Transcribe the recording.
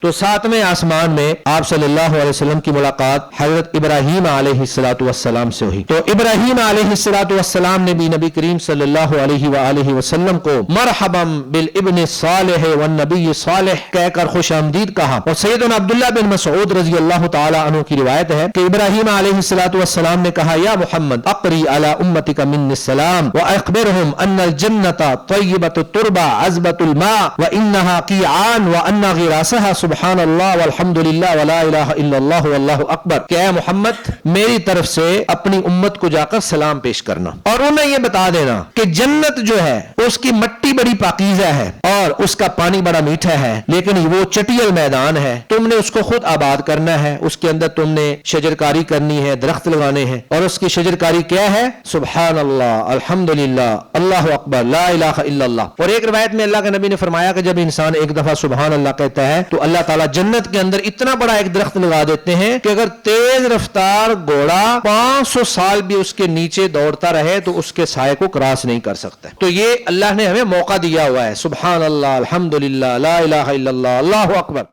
تو 7वें आसमान में आप सल्लल्लाहु अलैहि वसल्लम की मुलाकात हजरत इब्राहीम अलैहिस्सलाम से हुई। तो इब्राहीम अलैहिस्सलाम ने भी नबी करीम सल्लल्लाहु अलैहि वसल्लम को मरहबम बिल इब्न सालिह वन नबी सालिह कहकर खुशामदीद कहा। और सैयदना अब्दुल्लाह बिन मसऊद रज़ी अल्लाह तआला अन्हु की रिवायत है कि इब्राहीम अलैहिस्सलाम ने कहा, या मुहम्मद अक़री अला उम्मतिका मिन्नी सलाम व अख़बिरहुम अन्नल जन्नता तय्यबतुत तुरबा अज़बतुल मा व इन्नहा क़ीआन व अन्ना ग़िरासहा सुबहान अल्लाह वल्हम्दुलिल्लाह वला इलाहा इल्लल्लाह वल्लाहु अकबर। क्या है मोहम्मद, मेरी तरफ से अपनी उम्मत को जाकर सलाम पेश करना और उन्हें यह बता देना कि जन्नत जो है उसकी मट्टी बड़ी पाकीज़ा है और उसका पानी बड़ा मीठा है, लेकिन वो चटियल मैदान है, तुमने उसको खुद आबाद करना है, उसके अंदर तुमने शजरकारी करनी है, दरख्त लगाने हैं। और उसकी शजरकारी क्या है? सुबहान अल्लाह, अल्हम्दुलिल्लाह, अल्लाहु अकबर, ला इलाहा इल्लल्लाह। और एक रिवायत में अल्लाह के नबी ने फरमाया कि जब इंसान एक दफा सुबहान अल्लाह कहता है तो अल्लाह ताला जन्नत के अंदर इतना बड़ा एक दरख्त लगा देते हैं कि अगर तेज रफ्तार घोड़ा 500 साल भी उसके नीचे दौड़ता रहे तो उसके साये को क्रॉस नहीं कर सकता। तो ये अल्लाह ने हमें मौका दिया हुआ है। सुबहान अल्लाह, अल्हम्दुलिल्लाह, ला इलाहा इल्लल्लाह, अल्लाहु अकबर।